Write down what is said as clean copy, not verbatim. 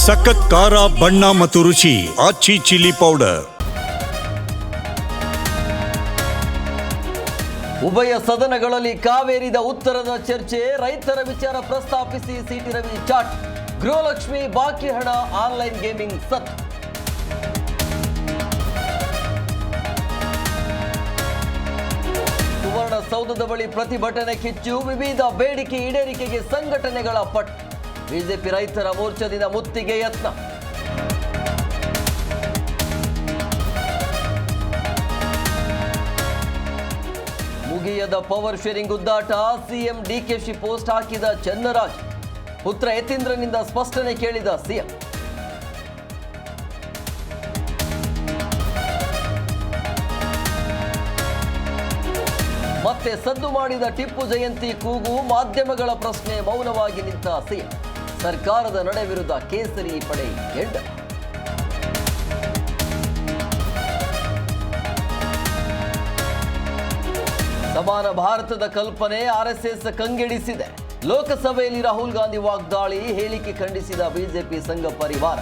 ಸಖತ್ ಖಾರ ಬಣ್ಣ ಮತ್ತು ರುಚಿ ಆಚಿ ಚಿಲ್ಲಿ ಪೌಡರ್. ಉಭಯ ಸದನಗಳಲ್ಲಿ ಕಾವೇರಿದ ಉತ್ತರದ ಚರ್ಚೆ. ರೈತರ ವಿಚಾರ ಪ್ರಸ್ತಾಪಿಸಿ ಸಿಟಿ ರವಿ ಚಾಟ್. ಗೃಹಲಕ್ಷ್ಮಿ ಬಾಕಿ ಹಣ ಆನ್ಲೈನ್ ಗೇಮಿಂಗ್ ಸತ್. ಸುವರ್ಣಸೌಧದ ಬಳಿ ಪ್ರತಿಭಟನೆ ಕಿಚ್ಚು. ವಿವಿಧ ಬೇಡಿಕೆ ಈಡೇರಿಕೆಗೆ ಸಂಘಟನೆಗಳ ಪಟ್. ಬಿಜೆಪಿ ರೈತರ ಮೋರ್ಚಾದಿಂದ ಮುತ್ತಿಗೆ ಯತ್ನ. ಮುಗಿಯದ ಪವರ್ ಶೇರಿಂಗ್ ಉದ್ದಾಟ. ಸಿಎಂ ಡಿಕೆಶಿ ಪೋಸ್ಟ್ ಹಾಕಿದ ಚನ್ನರಾಜ್. ಪುತ್ರ ಯತೀಂದ್ರನಿಂದ ಸ್ಪಷ್ಟನೆ ಕೇಳಿದ ಸಿಎಂ. ಮತ್ತೆ ಸದ್ದು ಮಾಡಿದ ಟಿಪ್ಪು ಜಯಂತಿ ಕೂಗು. ಮಾಧ್ಯಮಗಳ ಪ್ರಶ್ನೆ ಮೌನವಾಗಿ ನಿಂತ ಸಿಎಂ. ಸರ್ಕಾರದ ನಡೆ ವಿರುದ್ಧ ಕೇಸರಿ ಪಡೆ ಎಡ್ಡ. ಸಮಾನ ಭಾರತದ ಕಲ್ಪನೆ ಆರ್ಎಸ್ಎಸ್ ಕಂಗೆಡಿಸಿದೆ. ಲೋಕಸಭೆಯಲ್ಲಿ ರಾಹುಲ್ ಗಾಂಧಿ ವಾಗ್ದಾಳಿ. ಹೇಳಿಕೆ ಖಂಡಿಸಿದ ಬಿಜೆಪಿ ಸಂಘ ಪರಿವಾರ.